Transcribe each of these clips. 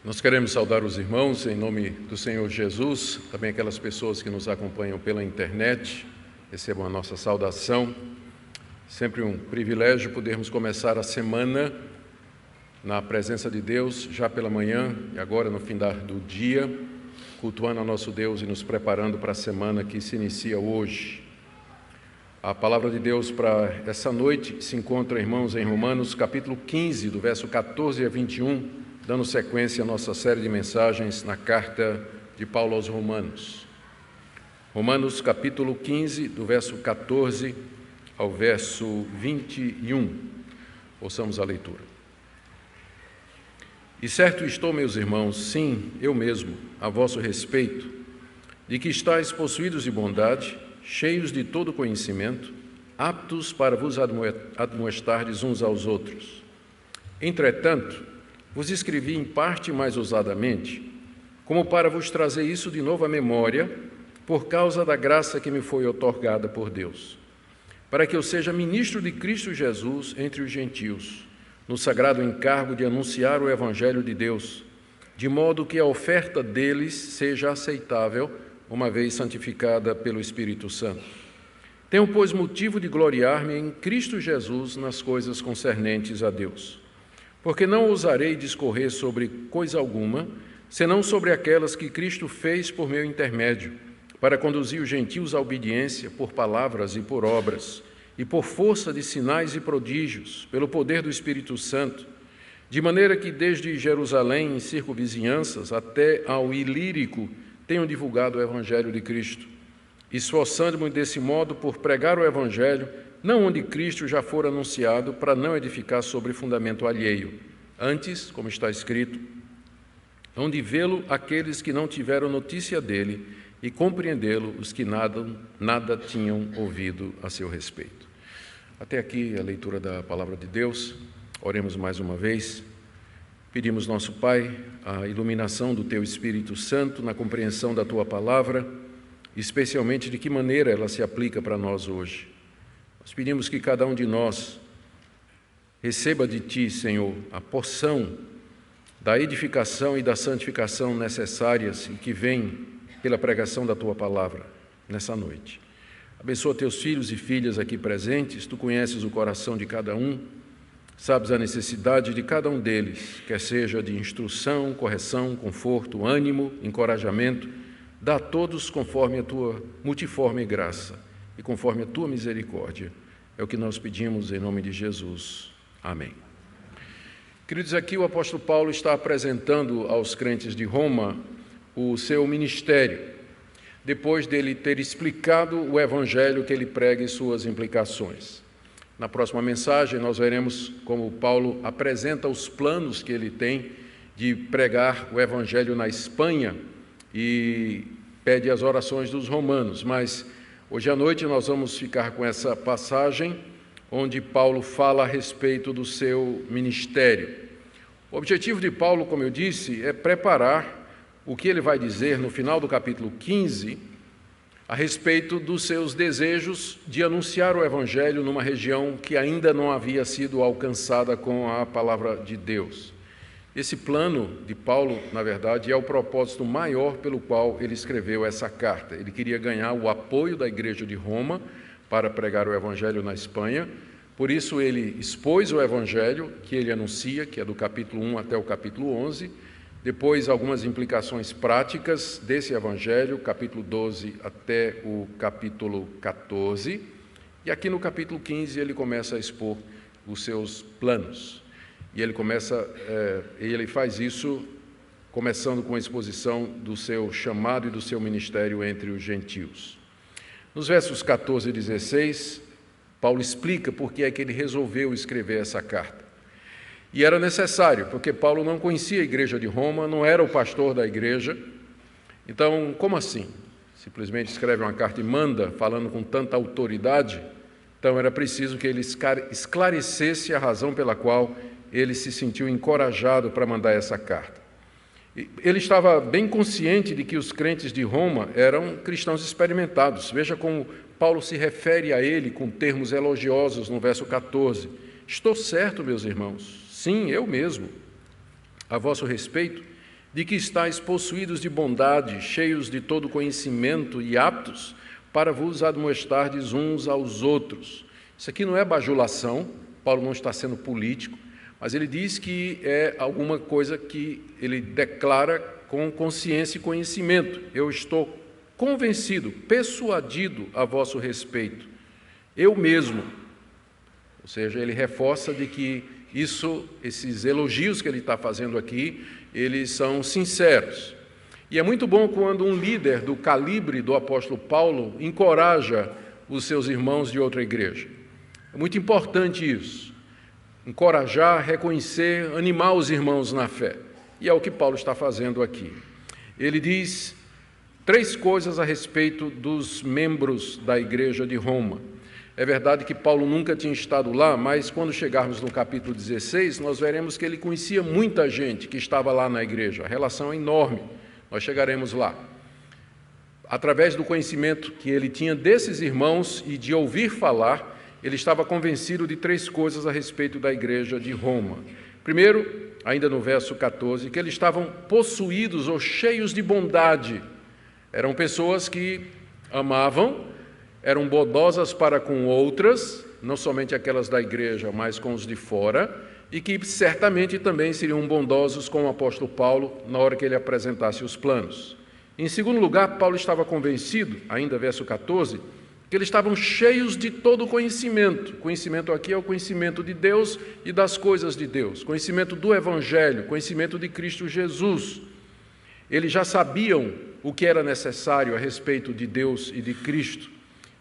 Nós queremos saudar os irmãos em nome do Senhor Jesus, também aquelas pessoas que nos acompanham pela internet, recebam a nossa saudação. Sempre um privilégio podermos começar a semana na presença de Deus, já pela manhã e agora no fim do dia, cultuando a nosso Deus e nos preparando para a semana que se inicia hoje. A palavra de Deus para essa noite se encontra, irmãos, em Romanos, capítulo 15, do verso 14 a 21, dando sequência à nossa série de mensagens na carta de Paulo aos Romanos. Romanos, capítulo 15, do verso 14 ao verso 21. Ouçamos a leitura. E certo estou, meus irmãos, sim, eu mesmo, a vosso respeito, de que estáis possuídos de bondade, cheios de todo conhecimento, aptos para vos admoestardes uns aos outros. Entretanto, vos escrevi em parte mais ousadamente, como para vos trazer isso de novo à memória, por causa da graça que me foi outorgada por Deus, para que eu seja ministro de Cristo Jesus entre os gentios, no sagrado encargo de anunciar o Evangelho de Deus, de modo que a oferta deles seja aceitável, uma vez santificada pelo Espírito Santo. Tenho, pois, motivo de gloriar-me em Cristo Jesus nas coisas concernentes a Deus. Porque não ousarei discorrer sobre coisa alguma, senão sobre aquelas que Cristo fez por meu intermédio, para conduzir os gentios à obediência por palavras e por obras, e por força de sinais e prodígios, pelo poder do Espírito Santo, de maneira que desde Jerusalém e circunvizinhanças até ao Ilírico tenho divulgado o Evangelho de Cristo, esforçando-me desse modo por pregar o Evangelho, não onde Cristo já for anunciado, para não edificar sobre fundamento alheio. Antes, como está escrito, hão de vê-lo aqueles que não tiveram notícia dele e compreendê-lo os que nada tinham ouvido a seu respeito. Até aqui a leitura da Palavra de Deus. Oremos mais uma vez. Pedimos, nosso Pai, a iluminação do Teu Espírito Santo na compreensão da Tua Palavra, especialmente de que maneira ela se aplica para nós hoje. Nós pedimos que cada um de nós receba de Ti, Senhor, a porção da edificação e da santificação necessárias e que vem pela pregação da Tua Palavra nessa noite. Abençoa Teus filhos e filhas aqui presentes, Tu conheces o coração de cada um, sabes a necessidade de cada um deles, quer seja de instrução, correção, conforto, ânimo, encorajamento, dá a todos conforme a Tua multiforme graça e conforme a Tua misericórdia. É o que nós pedimos em nome de Jesus. Amém. Queridos, aqui o apóstolo Paulo está apresentando aos crentes de Roma o seu ministério, depois dele ter explicado o evangelho que ele prega e suas implicações. Na próxima mensagem, nós veremos como Paulo apresenta os planos que ele tem de pregar o evangelho na Espanha e pede as orações dos romanos, mas hoje à noite nós vamos ficar com essa passagem onde Paulo fala a respeito do seu ministério. O objetivo de Paulo, como eu disse, é preparar o que ele vai dizer no final do capítulo 15 a respeito dos seus desejos de anunciar o Evangelho numa região que ainda não havia sido alcançada com a palavra de Deus. Esse plano de Paulo, na verdade, é o propósito maior pelo qual ele escreveu essa carta. Ele queria ganhar o apoio da Igreja de Roma para pregar o Evangelho na Espanha, por isso ele expôs o Evangelho que ele anuncia, que é do capítulo 1 até o capítulo 11, depois algumas implicações práticas desse Evangelho, capítulo 12 até o capítulo 14, e aqui no capítulo 15 ele começa a expor os seus planos. E ele faz isso começando com a exposição do seu chamado e do seu ministério entre os gentios. Nos versos 14 e 16, Paulo explica por que é que ele resolveu escrever essa carta. E era necessário, porque Paulo não conhecia a igreja de Roma, não era o pastor da igreja. Então, como assim? Simplesmente escreve uma carta e manda, falando com tanta autoridade? Então, era preciso que ele esclarecesse a razão pela qual ele se sentiu encorajado para mandar essa carta. Ele estava bem consciente de que os crentes de Roma eram cristãos experimentados. Veja como Paulo se refere a ele com termos elogiosos no verso 14. Estou certo, meus irmãos, sim, eu mesmo, a vosso respeito, de que estáis possuídos de bondade, cheios de todo conhecimento e aptos para vos admoestardes uns aos outros. Isso aqui não é bajulação, Paulo não está sendo político, mas ele diz que é alguma coisa que ele declara com consciência e conhecimento. Eu estou convencido, persuadido a vosso respeito, eu mesmo. Ou seja, ele reforça de que esses elogios que ele está fazendo aqui, eles são sinceros. E é muito bom quando um líder do calibre do apóstolo Paulo encoraja os seus irmãos de outra igreja. É muito importante isso. Encorajar, reconhecer, animar os irmãos na fé. E é o que Paulo está fazendo aqui. Ele diz 3 coisas a respeito dos membros da igreja de Roma. É verdade que Paulo nunca tinha estado lá, mas quando chegarmos no capítulo 16, nós veremos que ele conhecia muita gente que estava lá na igreja. A relação é enorme. Nós chegaremos lá. Através do conhecimento que ele tinha desses irmãos e de ouvir falar, ele estava convencido de 3 coisas a respeito da igreja de Roma. Primeiro, ainda no verso 14, que eles estavam possuídos ou cheios de bondade. Eram pessoas que amavam, eram bondosas para com outras, não somente aquelas da igreja, mas com os de fora, e que certamente também seriam bondosos com o apóstolo Paulo na hora que ele apresentasse os planos. Em segundo lugar, Paulo estava convencido, ainda verso 14, que eles estavam cheios de todo conhecimento. Conhecimento aqui é o conhecimento de Deus e das coisas de Deus, conhecimento do Evangelho, conhecimento de Cristo Jesus. Eles já sabiam o que era necessário a respeito de Deus e de Cristo.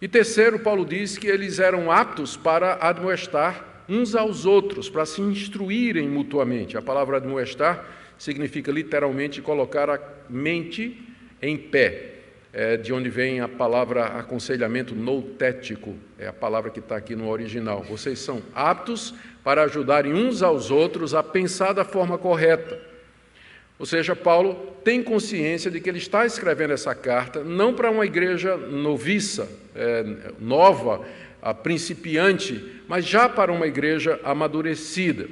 E terceiro, Paulo diz que eles eram aptos para admoestar uns aos outros, para se instruírem mutuamente. A palavra admoestar significa literalmente colocar a mente em pé. É de onde vem a palavra aconselhamento noutético, é a palavra que está aqui no original. Vocês são aptos para ajudarem uns aos outros a pensar da forma correta. Ou seja, Paulo tem consciência de que ele está escrevendo essa carta não para uma igreja noviça, nova, principiante, mas já para uma igreja amadurecida.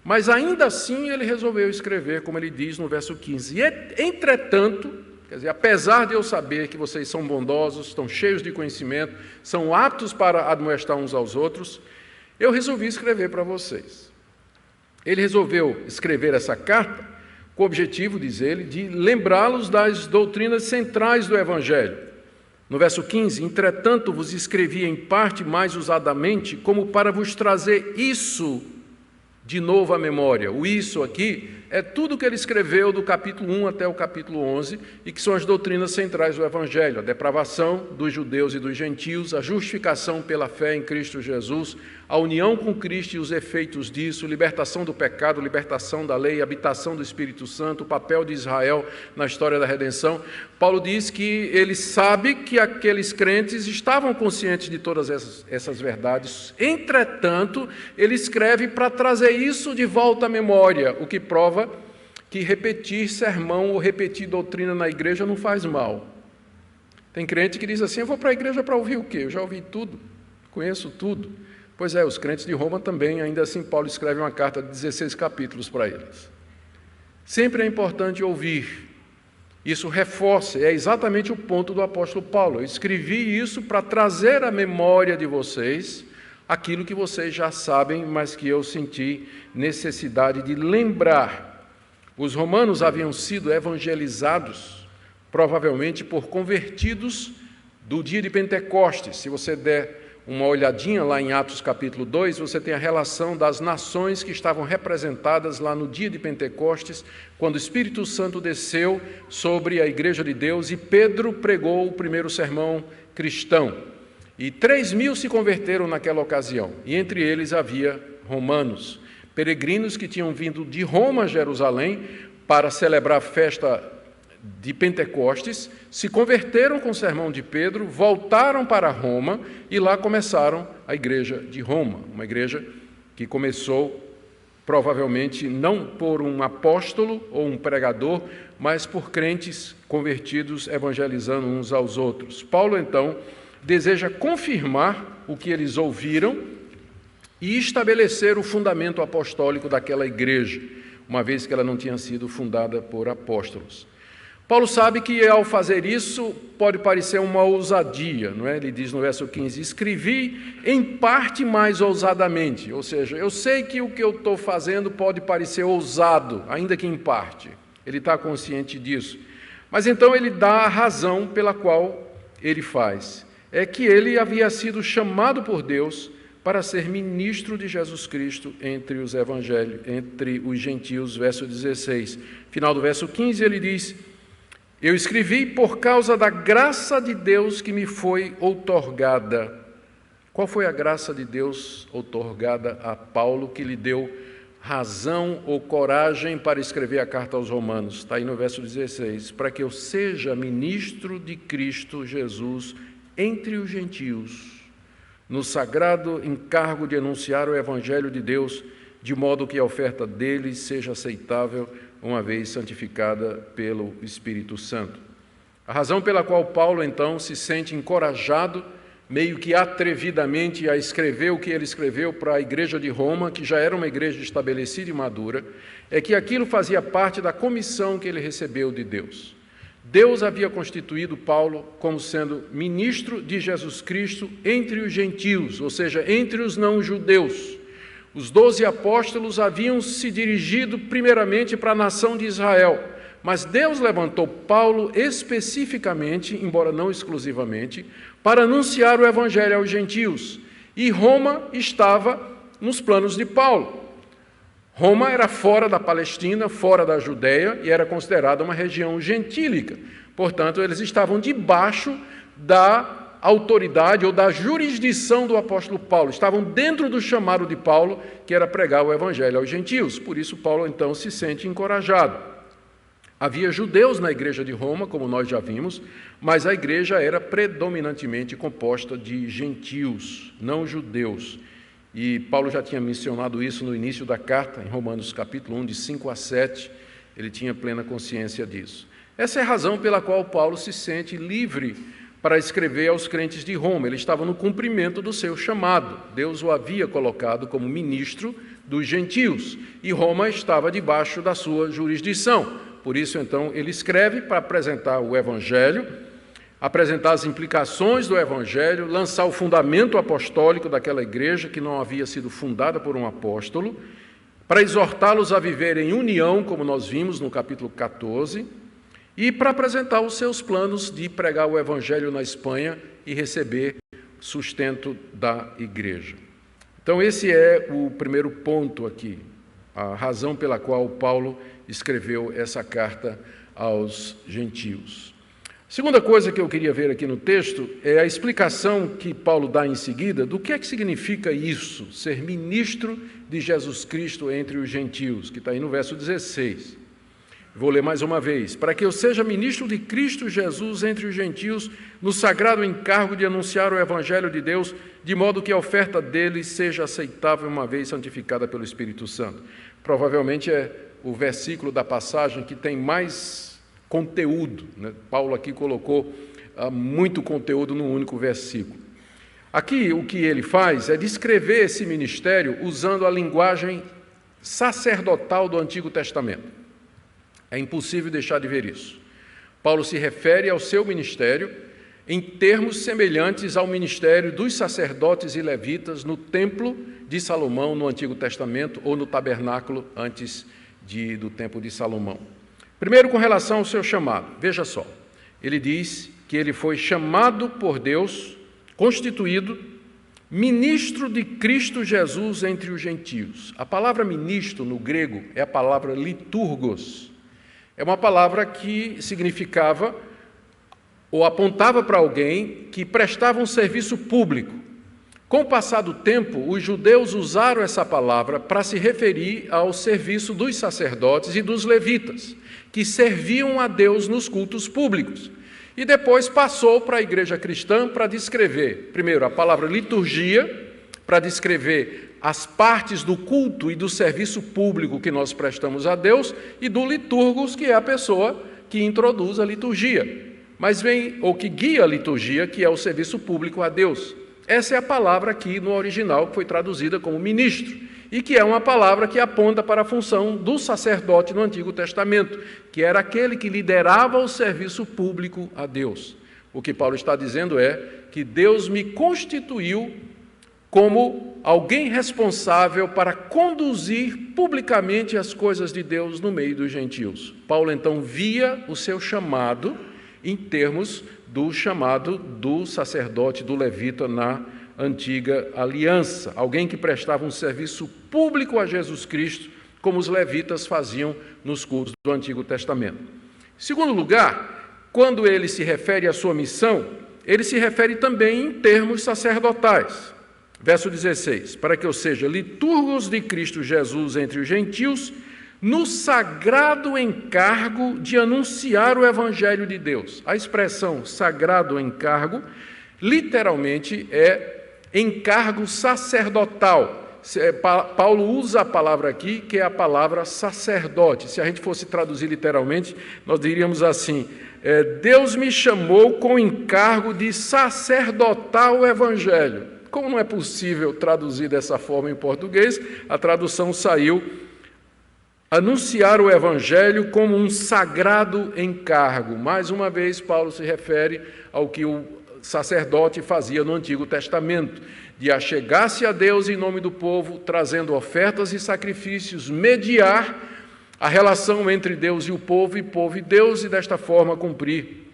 Mas ainda assim ele resolveu escrever, como ele diz no verso 15. E entretanto, quer dizer, apesar de eu saber que vocês são bondosos, estão cheios de conhecimento, são aptos para admoestar uns aos outros, eu resolvi escrever para vocês. Ele resolveu escrever essa carta com o objetivo, diz ele, de lembrá-los das doutrinas centrais do Evangelho. No verso 15, entretanto vos escrevi em parte mais usadamente, como para vos trazer isso de novo à memória. O isso aqui é tudo que ele escreveu do capítulo 1 até o capítulo 11, e que são as doutrinas centrais do Evangelho, a depravação dos judeus e dos gentios, a justificação pela fé em Cristo Jesus, a união com Cristo e os efeitos disso, libertação do pecado, libertação da lei, habitação do Espírito Santo, o papel de Israel na história da redenção. Paulo diz que ele sabe que aqueles crentes estavam conscientes de todas essas verdades, entretanto, ele escreve para trazer isso de volta à memória, o que prova que repetir sermão ou repetir doutrina na igreja não faz mal. Tem crente que diz assim, eu vou para a igreja para ouvir o quê? Eu já ouvi tudo, conheço tudo. Pois é, os crentes de Roma também, ainda assim Paulo escreve uma carta de 16 capítulos para eles. Sempre é importante ouvir. Isso reforça, é exatamente o ponto do apóstolo Paulo. Eu escrevi isso para trazer à memória de vocês aquilo que vocês já sabem, mas que eu senti necessidade de lembrar. Os romanos haviam sido evangelizados, provavelmente por convertidos do dia de Pentecostes. Se você der uma olhadinha lá em Atos capítulo 2, você tem a relação das nações que estavam representadas lá no dia de Pentecostes, quando o Espírito Santo desceu sobre a igreja de Deus e Pedro pregou o primeiro sermão cristão. E 3.000 se converteram naquela ocasião, e entre eles havia romanos, peregrinos que tinham vindo de Roma a Jerusalém para celebrar a festa de Pentecostes, se converteram com o sermão de Pedro, voltaram para Roma e lá começaram a igreja de Roma, uma igreja que começou provavelmente não por um apóstolo ou um pregador, mas por crentes convertidos evangelizando uns aos outros. Paulo, então, deseja confirmar o que eles ouviram e estabelecer o fundamento apostólico daquela igreja. uma vez que ela não tinha sido fundada por apóstolos. Paulo sabe que, ao fazer isso, pode parecer uma ousadia, não é? Ele diz no verso 15, escrevi em parte mais ousadamente, ou seja, eu sei que o que eu estou fazendo pode parecer ousado, ainda que em parte. Ele está consciente disso. Mas então ele dá a razão pela qual ele faz. É que ele havia sido chamado por Deus para ser ministro de Jesus Cristo entre os evangelhos, entre os gentios, verso 16. Final do verso 15 ele diz, eu escrevi por causa da graça de Deus que me foi outorgada. Qual foi a graça de Deus outorgada a Paulo que lhe deu razão ou coragem para escrever a carta aos Romanos? Está aí no verso 16. Para que eu seja ministro de Cristo Jesus entre os gentios, no sagrado encargo de anunciar o evangelho de Deus, de modo que a oferta deles seja aceitável, uma vez santificada pelo Espírito Santo. A razão pela qual Paulo, então, se sente encorajado, meio que atrevidamente, a escrever o que ele escreveu para a igreja de Roma, que já era uma igreja estabelecida e madura, é que aquilo fazia parte da comissão que ele recebeu de Deus. Deus havia constituído Paulo como sendo ministro de Jesus Cristo entre os gentios, ou seja, entre os não-judeus. Os 12 apóstolos haviam se dirigido primeiramente para a nação de Israel, mas Deus levantou Paulo especificamente, embora não exclusivamente, para anunciar o evangelho aos gentios. E Roma estava nos planos de Paulo. Roma era fora da Palestina, fora da Judéia, e era considerada uma região gentílica. Portanto, eles estavam debaixo da autoridade ou da jurisdição do apóstolo Paulo, estavam dentro do chamado de Paulo, que era pregar o evangelho aos gentios. Por isso, Paulo, então, se sente encorajado. Havia judeus na igreja de Roma, como nós já vimos, mas a igreja era predominantemente composta de gentios, não judeus. E Paulo já tinha mencionado isso no início da carta, em Romanos capítulo 1, de 5 a 7, ele tinha plena consciência disso. Essa é a razão pela qual Paulo se sente livre para escrever aos crentes de Roma. Ele estava no cumprimento do seu chamado. Deus o havia colocado como ministro dos gentios, e Roma estava debaixo da sua jurisdição. Por isso, então, ele escreve para apresentar o evangelho, apresentar as implicações do evangelho, lançar o fundamento apostólico daquela igreja que não havia sido fundada por um apóstolo, para exortá-los a viver em união, como nós vimos no capítulo 14, e para apresentar os seus planos de pregar o evangelho na Espanha e receber sustento da igreja. Então, esse é o primeiro ponto aqui, a razão pela qual Paulo escreveu essa carta aos gentios. Segunda coisa que eu queria ver aqui no texto é a explicação que Paulo dá em seguida do que é que significa isso, ser ministro de Jesus Cristo entre os gentios, que está aí no verso 16. Vou ler mais uma vez. Para que eu seja ministro de Cristo Jesus entre os gentios, no sagrado encargo de anunciar o evangelho de Deus, de modo que a oferta deles seja aceitável uma vez santificada pelo Espírito Santo. Provavelmente é o versículo da passagem que tem mais conteúdo, né? Paulo aqui colocou muito conteúdo num único versículo. Aqui o que ele faz é descrever esse ministério usando a linguagem sacerdotal do Antigo Testamento. É impossível deixar de ver isso. Paulo se refere ao seu ministério em termos semelhantes ao ministério dos sacerdotes e levitas no templo de Salomão no Antigo Testamento ou no tabernáculo antes do tempo de Salomão. Primeiro, com relação ao seu chamado. Veja só, ele diz que ele foi chamado por Deus, constituído ministro de Cristo Jesus entre os gentios. A palavra ministro no grego é a palavra liturgos. É uma palavra que significava ou apontava para alguém que prestava um serviço público. Com o passar do tempo, os judeus usaram essa palavra para se referir ao serviço dos sacerdotes e dos levitas, que serviam a Deus nos cultos públicos. E depois passou para a igreja cristã para descrever, primeiro, a palavra liturgia, para descrever as partes do culto e do serviço público que nós prestamos a Deus, e do liturgos, que é a pessoa que introduz a liturgia, ou que guia a liturgia, que é o serviço público a Deus. Essa é a palavra aqui no original, que foi traduzida como ministro. e que é uma palavra que aponta para a função do sacerdote no Antigo Testamento, que era aquele que liderava o serviço público a Deus. O que Paulo está dizendo é que Deus me constituiu como alguém responsável para conduzir publicamente as coisas de Deus no meio dos gentios. Paulo então via o seu chamado em termos do chamado do sacerdote, do levita na antiga aliança, alguém que prestava um serviço público a Jesus Cristo, como os levitas faziam nos cultos do Antigo Testamento. Em segundo lugar, quando ele se refere à sua missão, ele se refere também em termos sacerdotais. Verso 16, para que eu seja liturgos de Cristo Jesus entre os gentios, no sagrado encargo de anunciar o Evangelho de Deus. A expressão sagrado encargo, literalmente, é encargo sacerdotal. Paulo usa a palavra aqui, que é a palavra sacerdote. Se a gente fosse traduzir literalmente, nós diríamos assim: Deus me chamou com encargo de sacerdotar o Evangelho. Como não é possível traduzir dessa forma em português, a tradução saiu: anunciar o Evangelho como um sagrado encargo. Mais uma vez, Paulo se refere ao que o sacerdote fazia no Antigo Testamento, de achegar-se a Deus em nome do povo, trazendo ofertas e sacrifícios, mediar a relação entre Deus e povo e Deus, e desta forma cumprir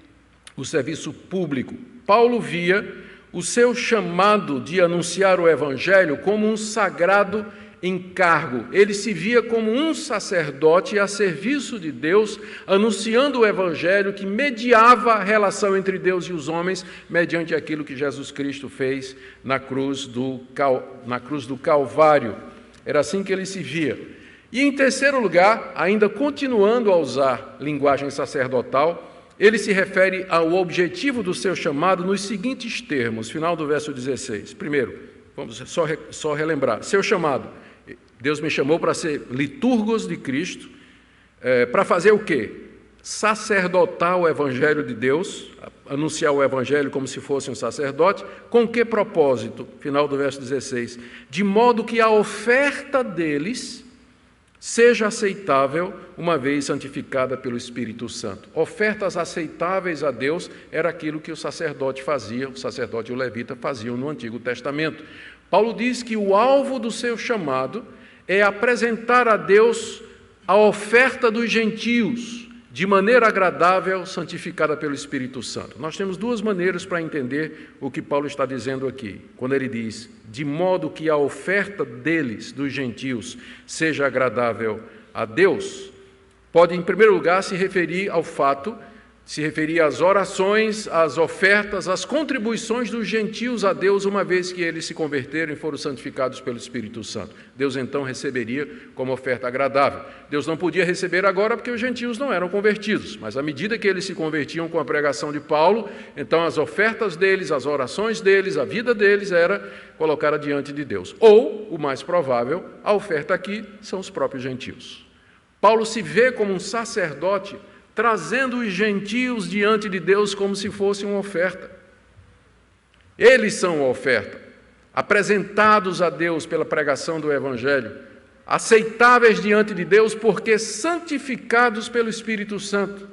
o serviço público. Paulo via o seu chamado de anunciar o Evangelho como um sagrado encargo. Ele se via como um sacerdote a serviço de Deus, anunciando o Evangelho que mediava a relação entre Deus e os homens, mediante aquilo que Jesus Cristo fez na cruz do Calvário. Era assim que ele se via. E em terceiro lugar, ainda continuando a usar linguagem sacerdotal, ele se refere ao objetivo do seu chamado nos seguintes termos, final do verso 16. Primeiro, vamos só relembrar, seu chamado: Deus me chamou para ser liturgos de Cristo, para fazer o quê? Sacerdotar o Evangelho de Deus, anunciar o Evangelho como se fosse um sacerdote. Com que propósito? Final do verso 16. De modo que a oferta deles seja aceitável, uma vez santificada pelo Espírito Santo. Ofertas aceitáveis a Deus era aquilo que o sacerdote fazia, o sacerdote e o levita faziam no Antigo Testamento. Paulo diz que o alvo do seu chamado é apresentar a Deus a oferta dos gentios, de maneira agradável, santificada pelo Espírito Santo. Nós temos duas maneiras para entender o que Paulo está dizendo aqui. Quando ele diz, de modo que a oferta deles, dos gentios, seja agradável a Deus, pode, em primeiro lugar, se referir às orações, às ofertas, às contribuições dos gentios a Deus, uma vez que eles se converteram e foram santificados pelo Espírito Santo. Deus então receberia como oferta agradável. Deus não podia receber agora porque os gentios não eram convertidos, mas à medida que eles se convertiam com a pregação de Paulo, então as ofertas deles, as orações deles, a vida deles era colocada diante de Deus. Ou, o mais provável, a oferta aqui são os próprios gentios. Paulo se vê como um sacerdote trazendo os gentios diante de Deus como se fosse uma oferta. Eles são a oferta, apresentados a Deus pela pregação do Evangelho, aceitáveis diante de Deus porque santificados pelo Espírito Santo.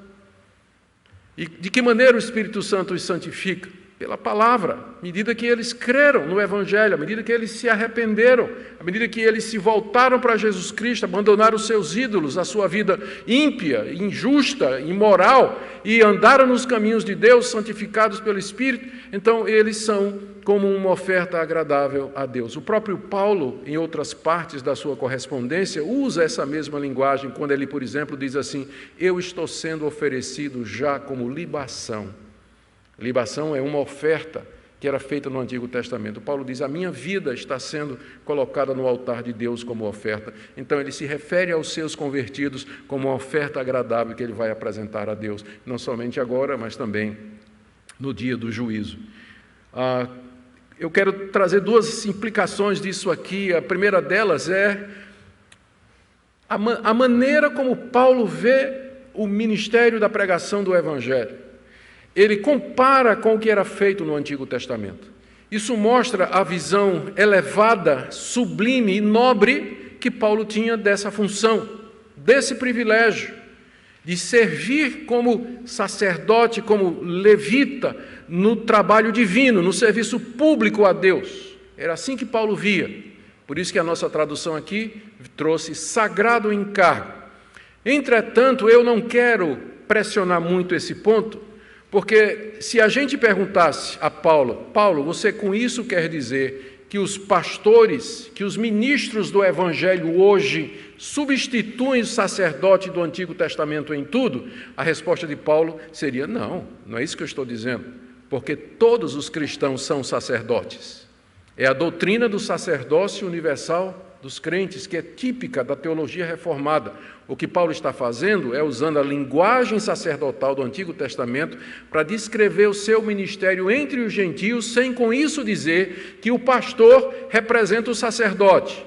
E de que maneira o Espírito Santo os santifica? Pela palavra, à medida que eles creram no Evangelho, à medida que eles se arrependeram, à medida que eles se voltaram para Jesus Cristo, abandonaram os seus ídolos, a sua vida ímpia, injusta, imoral, e andaram nos caminhos de Deus, santificados pelo Espírito, então eles são como uma oferta agradável a Deus. O próprio Paulo, em outras partes da sua correspondência, usa essa mesma linguagem, quando ele, por exemplo, diz assim: eu estou sendo oferecido já como libação. Libação é uma oferta que era feita no Antigo Testamento. Paulo diz, a minha vida está sendo colocada no altar de Deus como oferta. Então ele se refere aos seus convertidos como uma oferta agradável que ele vai apresentar a Deus, não somente agora, mas também no dia do juízo. Eu quero trazer duas implicações disso aqui. A primeira delas é a maneira como Paulo vê o ministério da pregação do Evangelho. Ele compara com o que era feito no Antigo Testamento. Isso mostra a visão elevada, sublime e nobre que Paulo tinha dessa função, desse privilégio de servir como sacerdote, como levita, no trabalho divino, no serviço público a Deus. Era assim que Paulo via. Por isso que a nossa tradução aqui trouxe sagrado encargo. Entretanto, eu não quero pressionar muito esse ponto, porque se a gente perguntasse a Paulo, você com isso quer dizer que os pastores, que os ministros do Evangelho hoje substituem o sacerdote do Antigo Testamento em tudo? A resposta de Paulo seria: não é isso que eu estou dizendo, porque todos os cristãos são sacerdotes. É a doutrina do sacerdócio universal dos crentes, que é típica da teologia reformada. O que Paulo está fazendo é usando a linguagem sacerdotal do Antigo Testamento para descrever o seu ministério entre os gentios, sem com isso dizer que o pastor representa o sacerdote.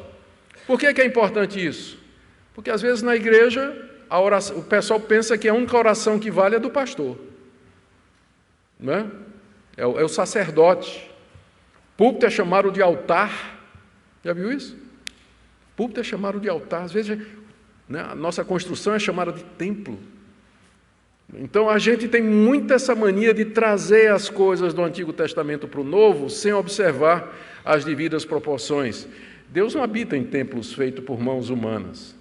Por que é importante isso? Porque às vezes na igreja o pessoal pensa que a única oração que vale é do pastor. Não é? É o sacerdote. Púlpito é chamado de altar. Já viu isso? Púlpito é chamado de altar. Às vezes, né, a nossa construção é chamada de templo. Então, a gente tem muito essa mania de trazer as coisas do Antigo Testamento para o Novo, sem observar as devidas proporções. Deus não habita em templos feitos por mãos humanas.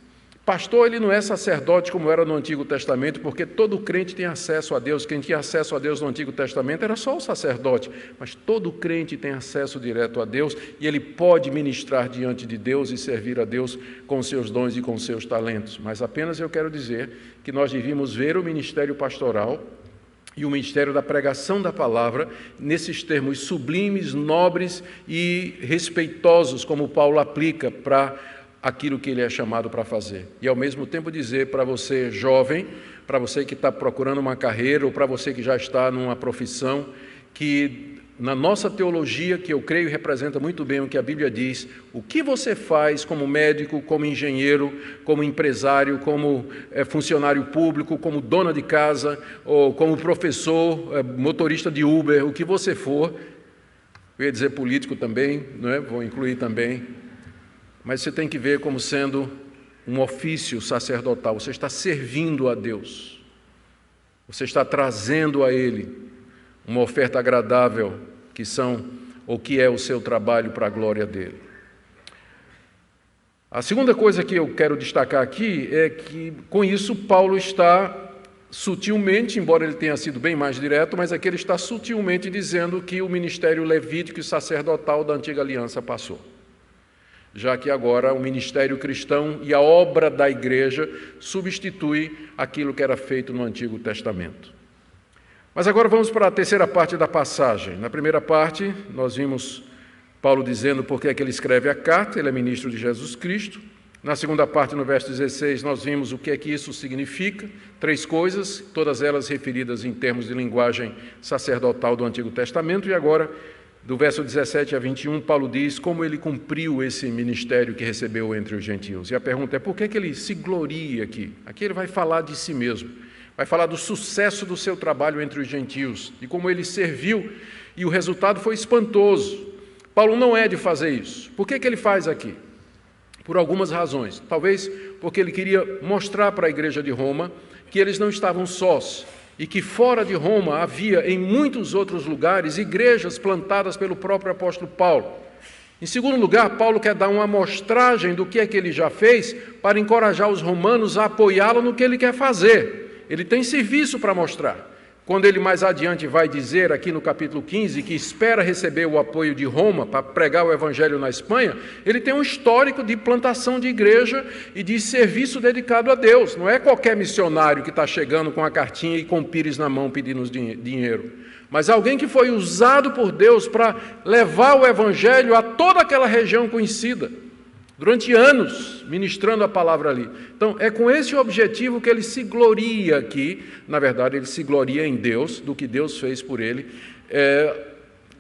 Pastor, ele não é sacerdote como era no Antigo Testamento, porque todo crente tem acesso a Deus. Quem tinha acesso a Deus no Antigo Testamento era só o sacerdote, mas todo crente tem acesso direto a Deus e ele pode ministrar diante de Deus e servir a Deus com seus dons e com seus talentos. Mas apenas eu quero dizer que nós devíamos ver o ministério pastoral e o ministério da pregação da palavra nesses termos sublimes, nobres e respeitosos, como Paulo aplica para aquilo que ele é chamado para fazer. E ao mesmo tempo dizer para você jovem, para você que está procurando uma carreira ou para você que já está numa profissão, que na nossa teologia, que eu creio representa muito bem o que a Bíblia diz, o que você faz como médico, como engenheiro, como empresário, como funcionário público, como dona de casa, ou como professor, motorista de Uber, o que você for, eu ia dizer político também, não é? Vou incluir também, mas você tem que ver como sendo um ofício sacerdotal. Você está servindo a Deus. Você está trazendo a Ele uma oferta agradável, que é o seu trabalho para a glória dEle. A segunda coisa que eu quero destacar aqui é que, com isso, Paulo está sutilmente, embora ele tenha sido bem mais direto, mas aqui ele está sutilmente dizendo que o ministério levítico e sacerdotal da antiga aliança passou, já que agora o ministério cristão e a obra da igreja substitui aquilo que era feito no Antigo Testamento. Mas agora vamos para a terceira parte da passagem. Na primeira parte, nós vimos Paulo dizendo por que é que ele escreve a carta, ele é ministro de Jesus Cristo. Na segunda parte, no verso 16, nós vimos o que é que isso significa, 3 coisas, todas elas referidas em termos de linguagem sacerdotal do Antigo Testamento, e agora, do verso 17 a 21, Paulo diz como ele cumpriu esse ministério que recebeu entre os gentios. E a pergunta é, por que ele se gloria aqui? Aqui ele vai falar de si mesmo, vai falar do sucesso do seu trabalho entre os gentios, de como ele serviu, e o resultado foi espantoso. Paulo não é de fazer isso. Por que ele faz aqui? Por algumas razões. Talvez porque ele queria mostrar para a igreja de Roma que eles não estavam sós, e que fora de Roma havia, em muitos outros lugares, igrejas plantadas pelo próprio apóstolo Paulo. Em segundo lugar, Paulo quer dar uma amostragem do que é que ele já fez para encorajar os romanos a apoiá-lo no que ele quer fazer. Ele tem serviço para mostrar. Quando ele mais adiante vai dizer aqui no capítulo 15 que espera receber o apoio de Roma para pregar o evangelho na Espanha, ele tem um histórico de plantação de igreja e de serviço dedicado a Deus. Não é qualquer missionário que está chegando com a cartinha e com o pires na mão pedindo dinheiro, mas alguém que foi usado por Deus para levar o evangelho a toda aquela região conhecida, durante anos, ministrando a palavra ali. Então, é com esse objetivo que ele se gloria aqui. Na verdade, ele se gloria em Deus, do que Deus fez por ele,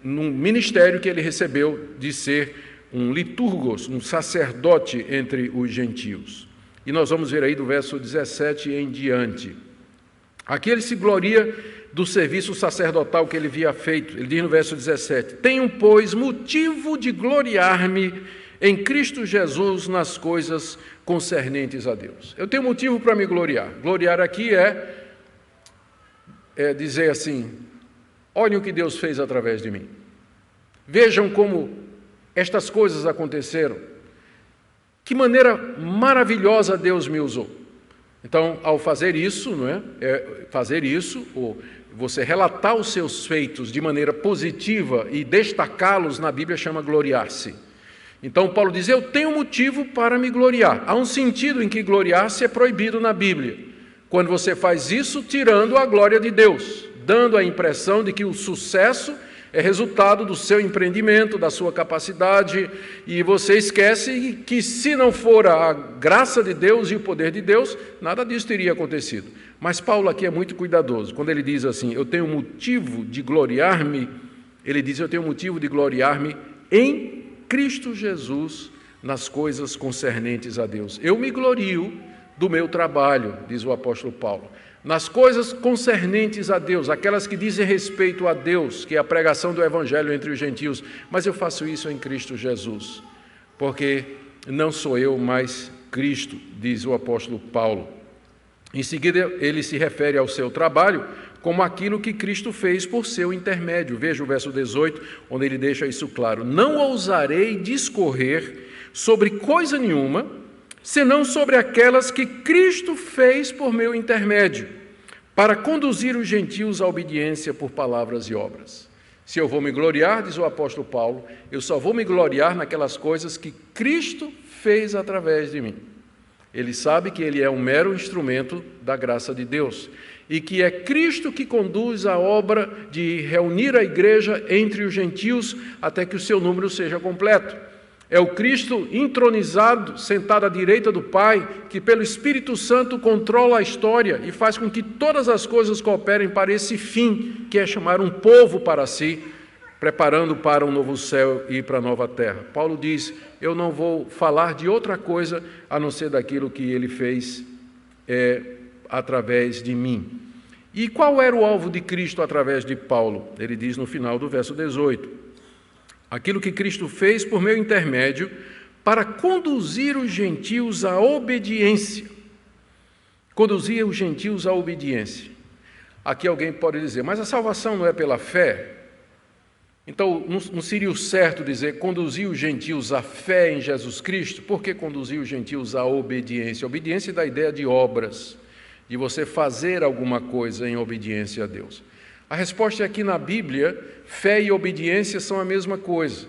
num ministério que ele recebeu de ser um liturgos, um sacerdote entre os gentios. E nós vamos ver aí do verso 17 em diante. Aqui ele se gloria do serviço sacerdotal que ele havia feito. Ele diz no verso 17: tenho, pois, motivo de gloriar-me em Cristo Jesus nas coisas concernentes a Deus. Eu tenho motivo para me gloriar. Gloriar aqui é dizer assim: olhem o que Deus fez através de mim. Vejam como estas coisas aconteceram. Que maneira maravilhosa Deus me usou. Então, ao fazer isso, ou você relatar os seus feitos de maneira positiva e destacá-los na Bíblia, chama gloriar-se. Então, Paulo diz: eu tenho motivo para me gloriar. Há um sentido em que gloriar-se é proibido na Bíblia. Quando você faz isso, tirando a glória de Deus, dando a impressão de que o sucesso é resultado do seu empreendimento, da sua capacidade, e você esquece que, se não for a graça de Deus e o poder de Deus, nada disso teria acontecido. Mas Paulo aqui é muito cuidadoso. Quando ele diz assim: eu tenho motivo de gloriar-me, ele diz: eu tenho motivo de gloriar-me em Cristo Jesus nas coisas concernentes a Deus. Eu me glorio do meu trabalho, diz o apóstolo Paulo, nas coisas concernentes a Deus, aquelas que dizem respeito a Deus, que é a pregação do Evangelho entre os gentios, mas eu faço isso em Cristo Jesus, porque não sou eu, mas Cristo, diz o apóstolo Paulo. Em seguida, ele se refere ao seu trabalho como aquilo que Cristo fez por seu intermédio. Veja o verso 18, onde ele deixa isso claro: não ousarei discorrer sobre coisa nenhuma, senão sobre aquelas que Cristo fez por meu intermédio, para conduzir os gentios à obediência por palavras e obras. Se eu vou me gloriar, diz o apóstolo Paulo, eu só vou me gloriar naquelas coisas que Cristo fez através de mim. Ele sabe que ele é um mero instrumento da graça de Deus e que é Cristo que conduz a obra de reunir a igreja entre os gentios até que o seu número seja completo. É o Cristo entronizado, sentado à direita do Pai, que pelo Espírito Santo controla a história e faz com que todas as coisas cooperem para esse fim, que é chamar um povo para si, preparando para um novo céu e para a nova terra. Paulo diz: eu não vou falar de outra coisa a não ser daquilo que ele fez através de mim. E qual era o alvo de Cristo através de Paulo? Ele diz no final do verso 18: aquilo que Cristo fez por meu intermédio para conduzir os gentios à obediência. Conduzir os gentios à obediência. Aqui alguém pode dizer: mas a salvação não é pela fé? Então, não seria o certo dizer conduzir os gentios à fé em Jesus Cristo? Por que conduzir os gentios à obediência? A obediência dá a ideia de obras, de você fazer alguma coisa em obediência a Deus. A resposta é que na Bíblia, fé e obediência são a mesma coisa.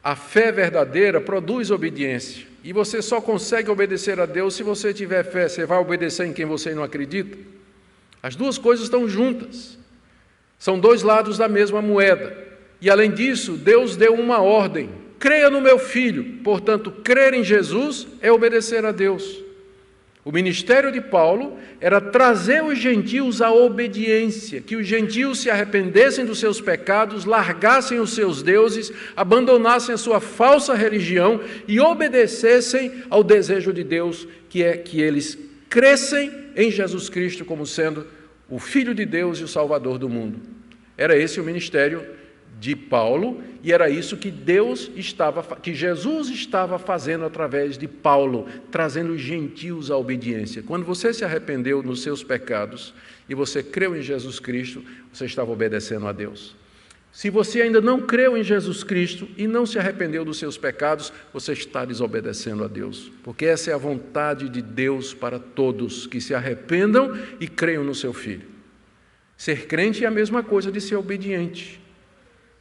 A fé verdadeira produz obediência. E você só consegue obedecer a Deus se você tiver fé. Você vai obedecer em quem você não acredita? As duas coisas estão juntas. São dois lados da mesma moeda. E além disso, Deus deu uma ordem: creia no meu Filho. Portanto, crer em Jesus é obedecer a Deus. O ministério de Paulo era trazer os gentios à obediência, que os gentios se arrependessem dos seus pecados, largassem os seus deuses, abandonassem a sua falsa religião e obedecessem ao desejo de Deus, que é que eles crescem em Jesus Cristo como sendo o Filho de Deus e o Salvador do mundo. Era esse o ministério de Paulo, e era isso que Jesus estava fazendo através de Paulo, trazendo os gentios à obediência. Quando você se arrependeu dos seus pecados e você creu em Jesus Cristo, você estava obedecendo a Deus. Se você ainda não creu em Jesus Cristo e não se arrependeu dos seus pecados, você está desobedecendo a Deus, porque essa é a vontade de Deus para todos, que se arrependam e creiam no seu Filho. Ser crente é a mesma coisa de ser obediente.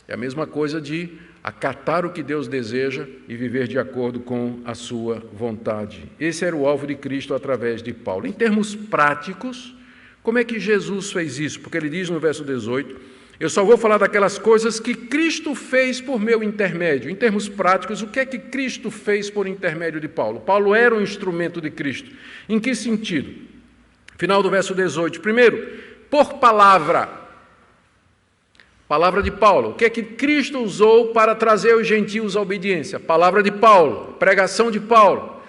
É a mesma coisa de acatar o que Deus deseja e viver de acordo com a sua vontade. Esse era o alvo de Cristo através de Paulo. Em termos práticos, como é que Jesus fez isso? Porque ele diz no verso 18, eu só vou falar daquelas coisas que Cristo fez por meu intermédio. Em termos práticos, o que é que Cristo fez por intermédio de Paulo? Paulo era um instrumento de Cristo. Em que sentido? Final do verso 18. Primeiro, por palavra. Palavra de Paulo. O que é que Cristo usou para trazer os gentios à obediência? Palavra de Paulo, pregação de Paulo.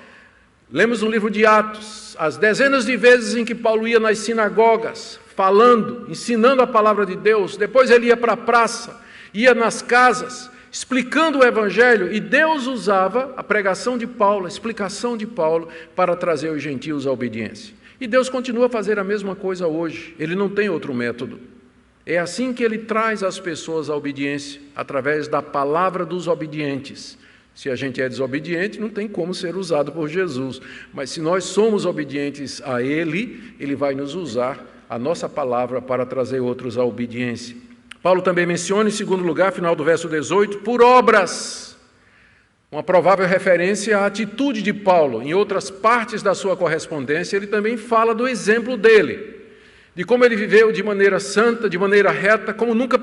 Lemos no livro de Atos, as dezenas de vezes em que Paulo ia nas sinagogas, falando, ensinando a palavra de Deus. Depois ele ia para a praça, ia nas casas, explicando o Evangelho, e Deus usava a pregação de Paulo, a explicação de Paulo, para trazer os gentios à obediência. E Deus continua a fazer a mesma coisa hoje, Ele não tem outro método. É assim que Ele traz as pessoas à obediência, através da palavra dos obedientes. Se a gente é desobediente, não tem como ser usado por Jesus. Mas se nós somos obedientes a Ele, Ele vai nos usar a nossa palavra para trazer outros à obediência. Paulo também menciona, em segundo lugar, final do verso 18, por obras. Uma provável referência à atitude de Paulo. Em outras partes da sua correspondência, ele também fala do exemplo dele, de como ele viveu de maneira santa, de maneira reta, como nunca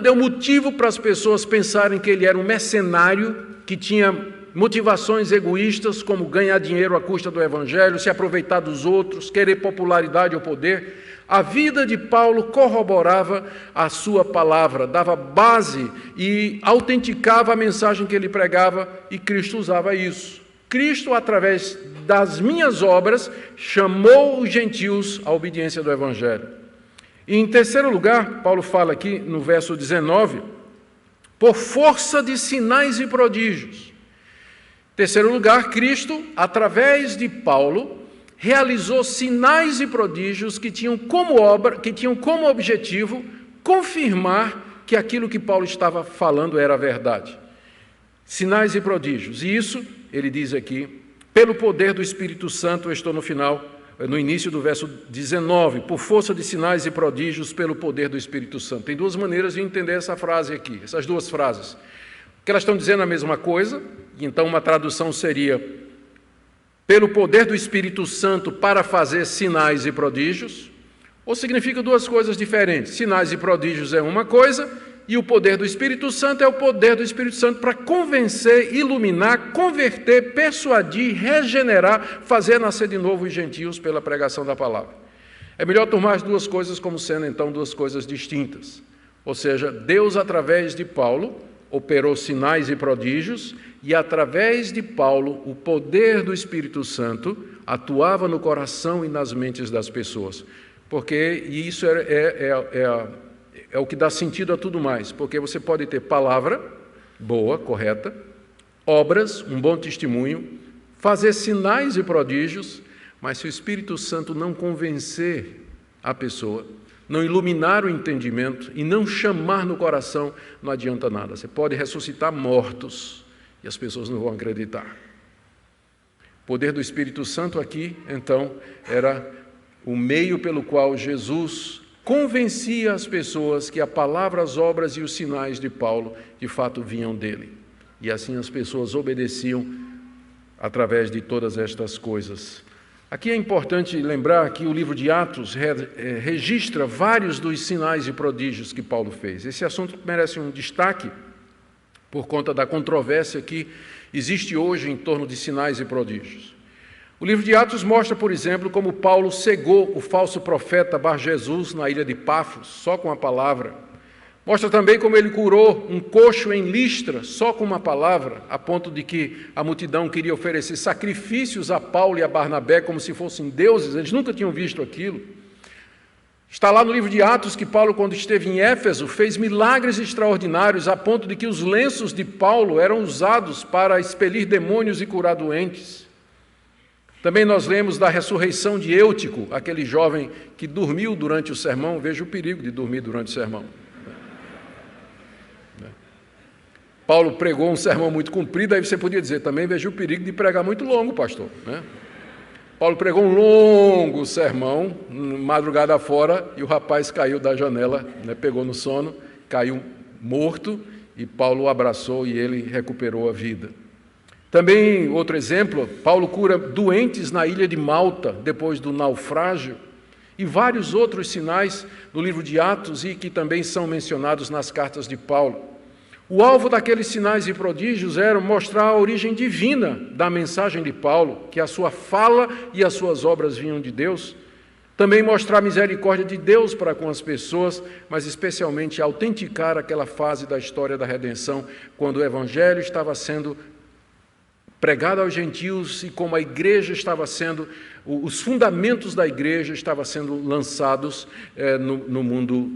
deu motivo para as pessoas pensarem que ele era um mercenário, que tinha motivações egoístas, como ganhar dinheiro à custa do Evangelho, se aproveitar dos outros, querer popularidade ou poder. A vida de Paulo corroborava a sua palavra, dava base e autenticava a mensagem que ele pregava, e Cristo usava isso. Cristo, através das minhas obras, chamou os gentios à obediência do Evangelho. E em terceiro lugar, Paulo fala aqui no verso 19, por força de sinais e prodígios. Em terceiro lugar, Cristo, através de Paulo, realizou sinais e prodígios que tinham como objetivo confirmar que aquilo que Paulo estava falando era verdade. Sinais e prodígios. E isso, ele diz aqui, pelo poder do Espírito Santo, eu estou no início do verso 19, por força de sinais e prodígios pelo poder do Espírito Santo. Tem duas maneiras de entender essa frase aqui, essas duas frases. Que elas estão dizendo a mesma coisa, e então uma tradução seria pelo poder do Espírito Santo para fazer sinais e prodígios, ou significa duas coisas diferentes. Sinais e prodígios é uma coisa, e o poder do Espírito Santo é o poder do Espírito Santo para convencer, iluminar, converter, persuadir, regenerar, fazer nascer de novo os gentios pela pregação da palavra. É melhor tomar as duas coisas como sendo, então, duas coisas distintas. Ou seja, Deus, através de Paulo, operou sinais e prodígios, e através de Paulo, o poder do Espírito Santo atuava no coração e nas mentes das pessoas. Porque isso é o que dá sentido a tudo mais. Porque você pode ter palavra boa, correta, obras, um bom testemunho, fazer sinais e prodígios, mas se o Espírito Santo não convencer a pessoa, não iluminar o entendimento e não chamar no coração, não adianta nada. Você pode ressuscitar mortos e as pessoas não vão acreditar. O poder do Espírito Santo aqui, então, era o meio pelo qual Jesus convencia as pessoas que a palavra, as obras e os sinais de Paulo, de fato, vinham dele. E assim as pessoas obedeciam através de todas estas coisas. Aqui é importante lembrar que o livro de Atos registra vários dos sinais e prodígios que Paulo fez. Esse assunto merece um destaque por conta da controvérsia que existe hoje em torno de sinais e prodígios. O livro de Atos mostra, por exemplo, como Paulo cegou o falso profeta Bar-Jesus na ilha de Pafos, só com a palavra. Mostra também como ele curou um coxo em Listra, só com uma palavra, a ponto de que a multidão queria oferecer sacrifícios a Paulo e a Barnabé como se fossem deuses, eles nunca tinham visto aquilo. Está lá no livro de Atos que Paulo, quando esteve em Éfeso, fez milagres extraordinários, a ponto de que os lenços de Paulo eram usados para expelir demônios e curar doentes. Também nós lemos da ressurreição de Eutico, aquele jovem que dormiu durante o sermão. Veja o perigo de dormir durante o sermão. Paulo pregou um sermão muito comprido, aí você podia dizer, também veja o perigo de pregar muito longo, pastor, né? Paulo pregou um longo sermão, madrugada fora, e o rapaz caiu da janela, né, pegou no sono, caiu morto, e Paulo o abraçou e ele recuperou a vida. Também, outro exemplo, Paulo cura doentes na ilha de Malta, depois do naufrágio, e vários outros sinais no livro de Atos e que também são mencionados nas cartas de Paulo. O alvo daqueles sinais e prodígios era mostrar a origem divina da mensagem de Paulo, que a sua fala e as suas obras vinham de Deus. Também mostrar a misericórdia de Deus para com as pessoas, mas especialmente autenticar aquela fase da história da redenção, quando o Evangelho estava sendo pregado aos gentios e como a igreja estava sendo, os fundamentos da igreja estavam sendo lançados no mundo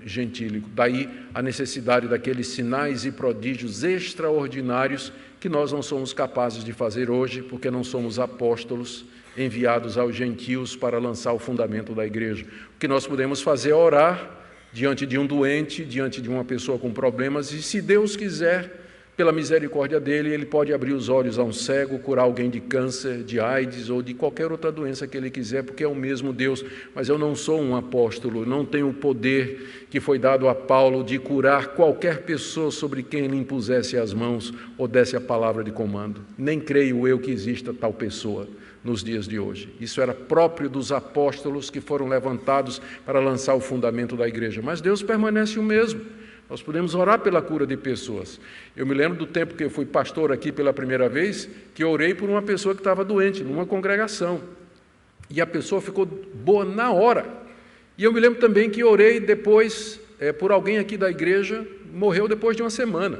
gentílico. Daí a necessidade daqueles sinais e prodígios extraordinários que nós não somos capazes de fazer hoje, porque não somos apóstolos enviados aos gentios para lançar o fundamento da igreja. O que nós podemos fazer é orar diante de um doente, diante de uma pessoa com problemas, e se Deus quiser, pela misericórdia dele, ele pode abrir os olhos a um cego, curar alguém de câncer, de AIDS ou de qualquer outra doença que ele quiser, porque é o mesmo Deus. Mas eu não sou um apóstolo, não tenho o poder que foi dado a Paulo de curar qualquer pessoa sobre quem ele impusesse as mãos ou desse a palavra de comando. Nem creio eu que exista tal pessoa nos dias de hoje. Isso era próprio dos apóstolos que foram levantados para lançar o fundamento da igreja. Mas Deus permanece o mesmo. Nós podemos orar pela cura de pessoas. Eu me lembro do tempo que eu fui pastor aqui pela primeira vez, que eu orei por uma pessoa que estava doente, numa congregação. E a pessoa ficou boa na hora. E eu me lembro também que orei depois por alguém aqui da igreja, morreu depois de uma semana.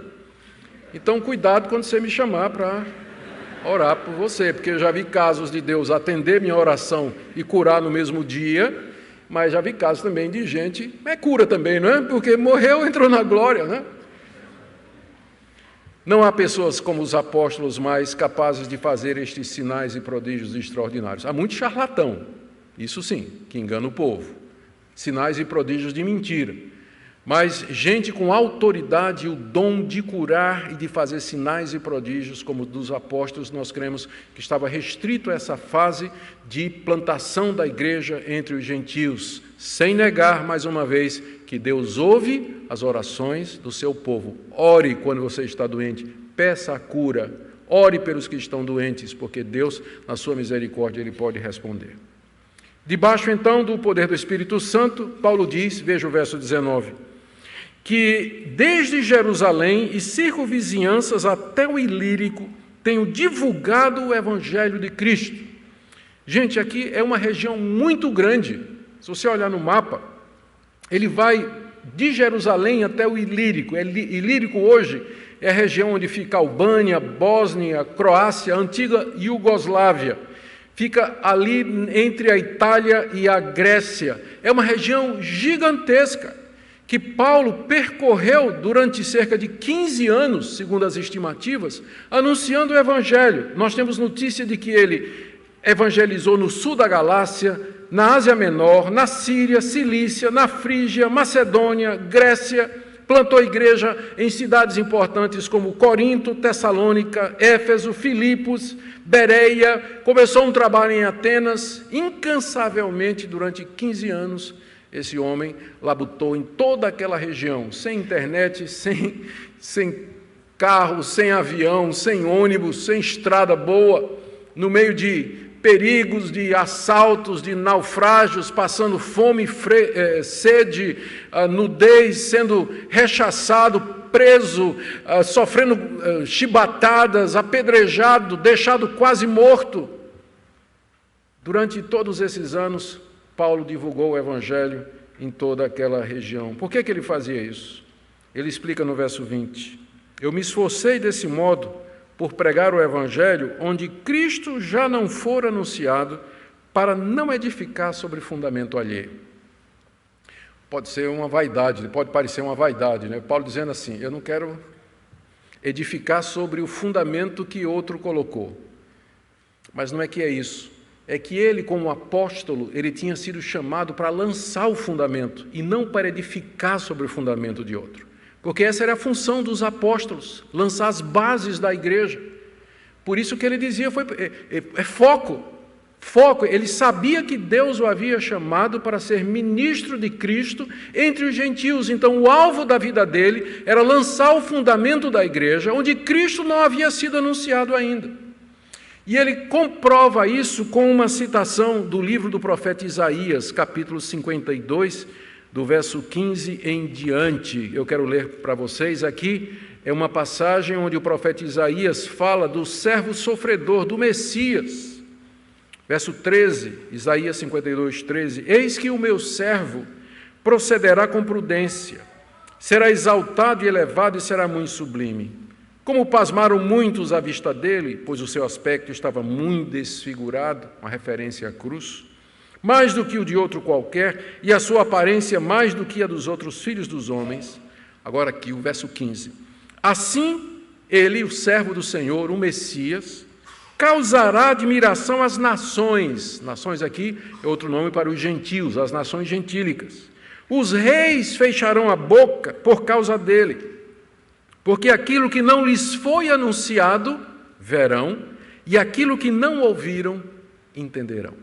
Então, cuidado quando você me chamar para orar por você, porque eu já vi casos de Deus atender minha oração e curar no mesmo dia, mas já vi casos também de gente, cura também, não é? Porque morreu, entrou na glória, né? Não há pessoas como os apóstolos mais capazes de fazer estes sinais e prodígios extraordinários. Há muito charlatão, isso sim, que engana o povo. Sinais e prodígios de mentira. Mas gente com autoridade e o dom de curar e de fazer sinais e prodígios, como dos apóstolos, nós cremos que estava restrito a essa fase de plantação da igreja entre os gentios, sem negar, mais uma vez, que Deus ouve as orações do seu povo. Ore quando você está doente, peça a cura, ore pelos que estão doentes, porque Deus, na sua misericórdia, Ele pode responder. Debaixo, então, do poder do Espírito Santo, Paulo diz, veja o verso 19, que desde Jerusalém e circunvizinhanças até o Ilírico tenho divulgado o Evangelho de Cristo. Gente, aqui é uma região muito grande. Se você olhar no mapa, ele vai de Jerusalém até o Ilírico. Ilírico hoje é a região onde fica a Albânia, Bósnia, Croácia, antiga Iugoslávia. Fica ali entre a Itália e a Grécia. É uma região gigantesca que Paulo percorreu durante cerca de 15 anos, segundo as estimativas, anunciando o Evangelho. Nós temos notícia de que ele evangelizou no sul da Galácia, na Ásia Menor, na Síria, Cilícia, na Frígia, Macedônia, Grécia, plantou igreja em cidades importantes como Corinto, Tessalônica, Éfeso, Filipos, Bereia, começou um trabalho em Atenas, incansavelmente durante 15 anos, esse homem labutou em toda aquela região, sem internet, sem carro, sem avião, sem ônibus, sem estrada boa, no meio de perigos, de assaltos, de naufrágios, passando fome, sede, nudez, sendo rechaçado, preso, sofrendo chibatadas, apedrejado, deixado quase morto. Durante todos esses anos, Paulo divulgou o Evangelho em toda aquela região. Por que ele fazia isso? Ele explica no verso 20. Eu me esforcei desse modo por pregar o Evangelho onde Cristo já não for anunciado, para não edificar sobre fundamento alheio. Pode ser uma vaidade, pode parecer uma vaidade, né? Paulo dizendo assim, eu não quero edificar sobre o fundamento que outro colocou. Mas não é que é isso. É que ele, como apóstolo, ele tinha sido chamado para lançar o fundamento e não para edificar sobre o fundamento de outro. Porque essa era a função dos apóstolos, lançar as bases da igreja. Por isso que ele dizia, foco. Ele sabia que Deus o havia chamado para ser ministro de Cristo entre os gentios. Então, o alvo da vida dele era lançar o fundamento da igreja, onde Cristo não havia sido anunciado ainda. E ele comprova isso com uma citação do livro do profeta Isaías, capítulo 52, do verso 15 em diante. Eu quero ler para vocês aqui, é uma passagem onde o profeta Isaías fala do servo sofredor, do Messias. Verso 13, Isaías 52, 13. Eis que o meu servo procederá com prudência, será exaltado e elevado e será muito sublime. Como pasmaram muitos à vista dele, pois o seu aspecto estava muito desfigurado, uma referência à cruz, mais do que o de outro qualquer, e a sua aparência mais do que a dos outros filhos dos homens. Agora aqui, o verso 15. Assim, ele, o servo do Senhor, o Messias, causará admiração às nações. Nações aqui é outro nome para os gentios, as nações gentílicas. Os reis fecharão a boca por causa dele, porque aquilo que não lhes foi anunciado, verão, e aquilo que não ouviram, entenderão.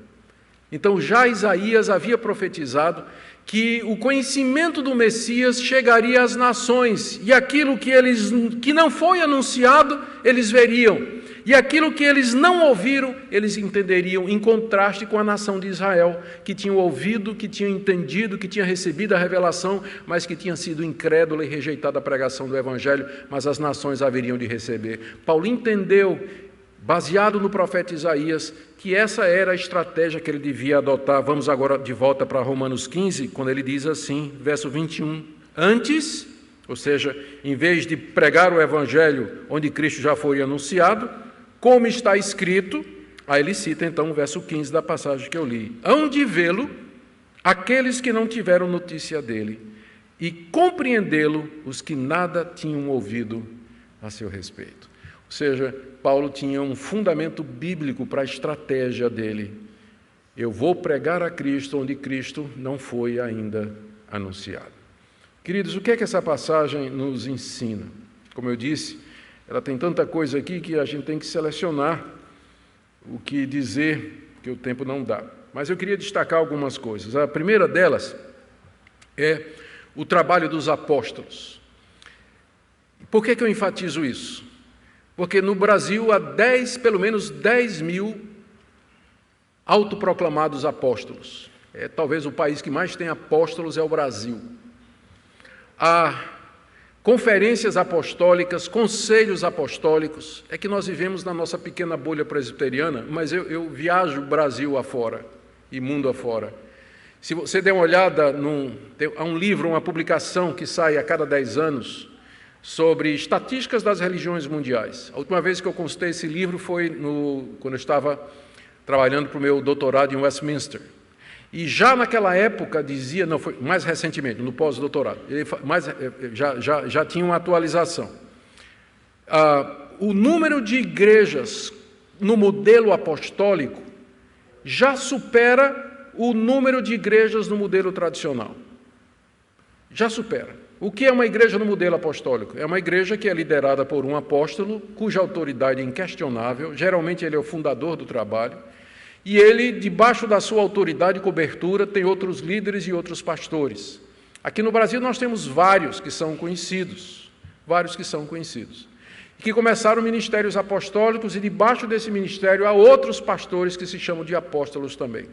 Então já Isaías havia profetizado que o conhecimento do Messias chegaria às nações, e aquilo que não foi anunciado, eles veriam, e aquilo que eles não ouviram, eles entenderiam, em contraste com a nação de Israel, que tinha ouvido, que tinha entendido, que tinha recebido a revelação, mas que tinha sido incrédula e rejeitada a pregação do Evangelho, mas as nações haveriam de receber. Paulo entendeu, baseado no profeta Isaías, que essa era a estratégia que ele devia adotar. Vamos agora de volta para Romanos 15, quando ele diz assim, verso 21, antes, ou seja, em vez de pregar o Evangelho onde Cristo já foi anunciado, como está escrito, aí ele cita então o verso 15 da passagem que eu li, hão de vê-lo aqueles que não tiveram notícia dele, e compreendê-lo os que nada tinham ouvido a seu respeito. Ou seja, Paulo tinha um fundamento bíblico para a estratégia dele. Eu vou pregar a Cristo onde Cristo não foi ainda anunciado. Queridos, o que é que essa passagem nos ensina? Como eu disse, ela tem tanta coisa aqui que a gente tem que selecionar o que dizer, que o tempo não dá. Mas eu queria destacar algumas coisas. A primeira delas é o trabalho dos apóstolos. Por que eu enfatizo isso? Porque no Brasil há pelo menos 10 mil autoproclamados apóstolos. Talvez o país que mais tem apóstolos é o Brasil. Há conferências apostólicas, conselhos apostólicos. É que nós vivemos na nossa pequena bolha presbiteriana, mas eu viajo Brasil afora e mundo afora. Se você der uma olhada, há um livro, uma publicação que sai a cada 10 anos, sobre estatísticas das religiões mundiais. A última vez que eu consultei esse livro foi quando eu estava trabalhando para o meu doutorado em Westminster. E já naquela época dizia, não, foi mais recentemente, no pós-doutorado, já tinha uma atualização. O número de igrejas no modelo apostólico já supera o número de igrejas no modelo tradicional. Já supera. O que é uma igreja no modelo apostólico? É uma igreja que é liderada por um apóstolo, cuja autoridade é inquestionável, geralmente ele é o fundador do trabalho, e ele, debaixo da sua autoridade e cobertura, tem outros líderes e outros pastores. Aqui no Brasil nós temos vários que são conhecidos, que começaram ministérios apostólicos, e debaixo desse ministério há outros pastores que se chamam de apóstolos também.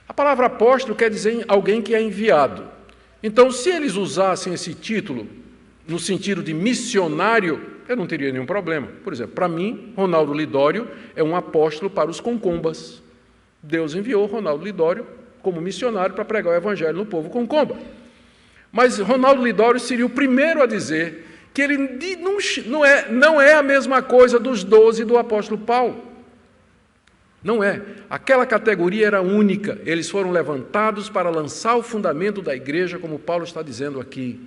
A palavra apóstolo quer dizer alguém que é enviado. Então, se eles usassem esse título no sentido de missionário, eu não teria nenhum problema. Por exemplo, para mim, Ronaldo Lidório é um apóstolo para os concombas. Deus enviou Ronaldo Lidório como missionário para pregar o evangelho no povo concomba. Mas Ronaldo Lidório seria o primeiro a dizer que ele não é a mesma coisa dos 12 do apóstolo Paulo. Não é. Aquela categoria era única. Eles foram levantados para lançar o fundamento da igreja, como Paulo está dizendo aqui.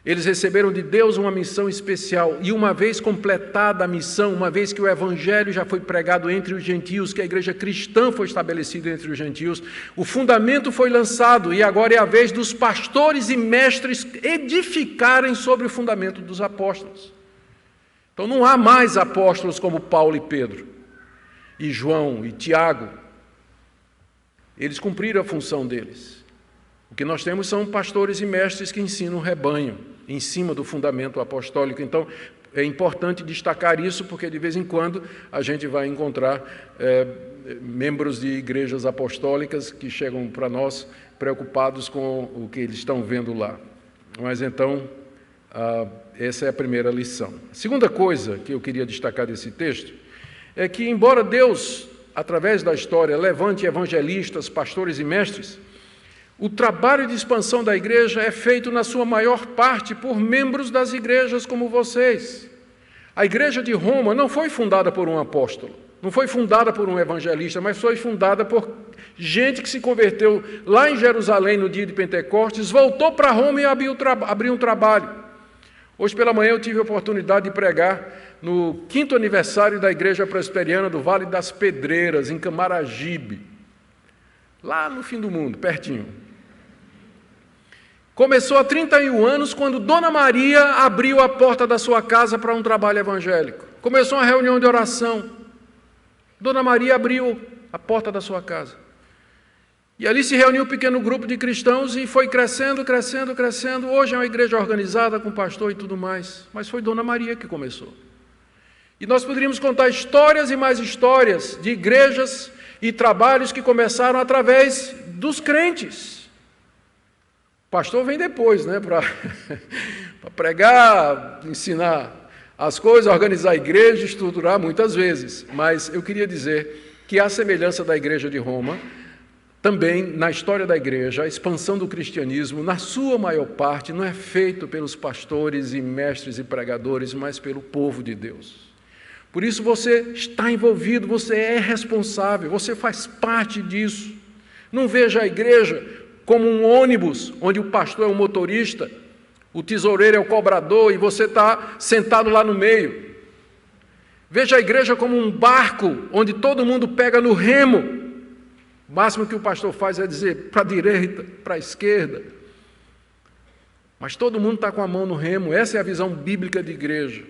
Eles receberam de Deus uma missão especial, e uma vez completada a missão, uma vez que o evangelho já foi pregado entre os gentios, que a igreja cristã foi estabelecida entre os gentios, o fundamento foi lançado, e agora é a vez dos pastores e mestres edificarem sobre o fundamento dos apóstolos. Então não há mais apóstolos como Paulo e Pedro, e João e Tiago. Eles cumpriram a função deles. O que nós temos são pastores e mestres que ensinam o rebanho em cima do fundamento apostólico. Então, é importante destacar isso, porque de vez em quando a gente vai encontrar membros de igrejas apostólicas que chegam para nós preocupados com o que eles estão vendo lá. Mas então, essa é a primeira lição. A segunda coisa que eu queria destacar desse texto é que, embora Deus, através da história, levante evangelistas, pastores e mestres, o trabalho de expansão da igreja é feito, na sua maior parte, por membros das igrejas como vocês. A igreja de Roma não foi fundada por um apóstolo, não foi fundada por um evangelista, mas foi fundada por gente que se converteu lá em Jerusalém no dia de Pentecostes, voltou para Roma e abriu um trabalho. Hoje pela manhã eu tive a oportunidade de pregar no 5º aniversário da Igreja Presbiteriana do Vale das Pedreiras, em Camaragibe, lá no fim do mundo, pertinho. Começou há 31 anos, quando Dona Maria abriu a porta da sua casa para um trabalho evangélico. Começou uma reunião de oração. Dona Maria abriu a porta da sua casa. E ali se reuniu um pequeno grupo de cristãos e foi crescendo, crescendo, crescendo. Hoje é uma igreja organizada com pastor e tudo mais. Mas foi Dona Maria que começou. E nós poderíamos contar histórias e mais histórias de igrejas e trabalhos que começaram através dos crentes. O pastor vem depois, né, para pregar, ensinar as coisas, organizar a igreja, estruturar muitas vezes. Mas eu queria dizer que, à semelhança da igreja de Roma, também, na história da igreja, a expansão do cristianismo, na sua maior parte, não é feito pelos pastores e mestres e pregadores, mas pelo povo de Deus. Por isso você está envolvido, você é responsável, você faz parte disso. Não veja a igreja como um ônibus, onde o pastor é o motorista, o tesoureiro é o cobrador e você está sentado lá no meio. Veja a igreja como um barco, onde todo mundo pega no remo. O máximo que o pastor faz é dizer para a direita, para a esquerda. Mas todo mundo está com a mão no remo. Essa é a visão bíblica de igreja.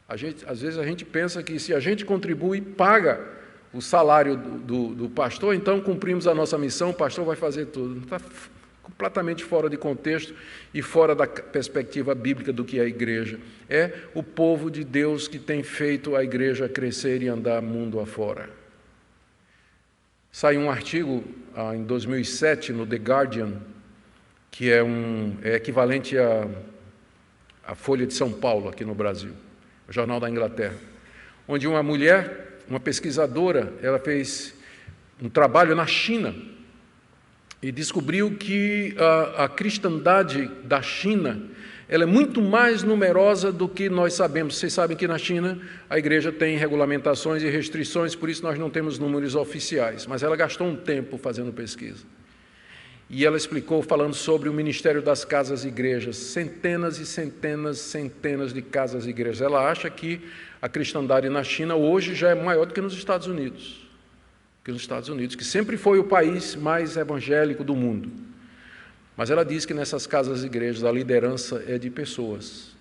Às vezes a gente pensa que se a gente contribui, paga o salário do pastor, então cumprimos a nossa missão, o pastor vai fazer tudo. Está completamente fora de contexto e fora da perspectiva bíblica do que é a igreja. É o povo de Deus que tem feito a igreja crescer e andar mundo afora. Saiu um artigo em 2007 no The Guardian, que é equivalente à Folha de São Paulo aqui no Brasil, o jornal da Inglaterra, onde uma mulher, uma pesquisadora, ela fez um trabalho na China e descobriu que a cristandade da China ela é muito mais numerosa do que nós sabemos. Vocês sabem que na China a igreja tem regulamentações e restrições, por isso nós não temos números oficiais. Mas ela gastou um tempo fazendo pesquisa. E ela explicou, falando sobre o ministério das casas-igrejas, centenas e centenas, centenas de casas-igrejas. Ela acha que a cristandade na China hoje já é maior do que nos Estados Unidos. Que sempre foi o país mais evangélico do mundo. Mas ela diz que nessas casas-igrejas a liderança é de pessoas.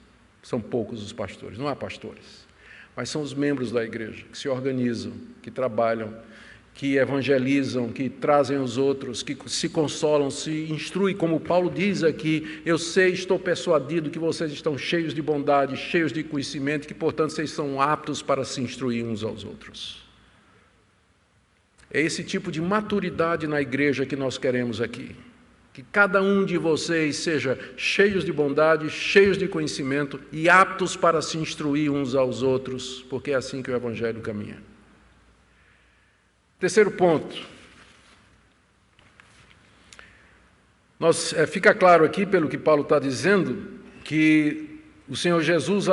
São poucos os pastores, não há pastores. Mas são os membros da igreja que se organizam, que trabalham, que evangelizam, que trazem os outros, que se consolam, se instruem, como Paulo diz aqui, eu sei, estou persuadido que vocês estão cheios de bondade, cheios de conhecimento, que, portanto, vocês são aptos para se instruir uns aos outros. É esse tipo de maturidade na igreja que nós queremos aqui. Que cada um de vocês seja cheios de bondade, cheios de conhecimento e aptos para se instruir uns aos outros, porque é assim que o Evangelho caminha. Terceiro ponto. Fica claro aqui, pelo que Paulo está dizendo, que o Senhor Jesus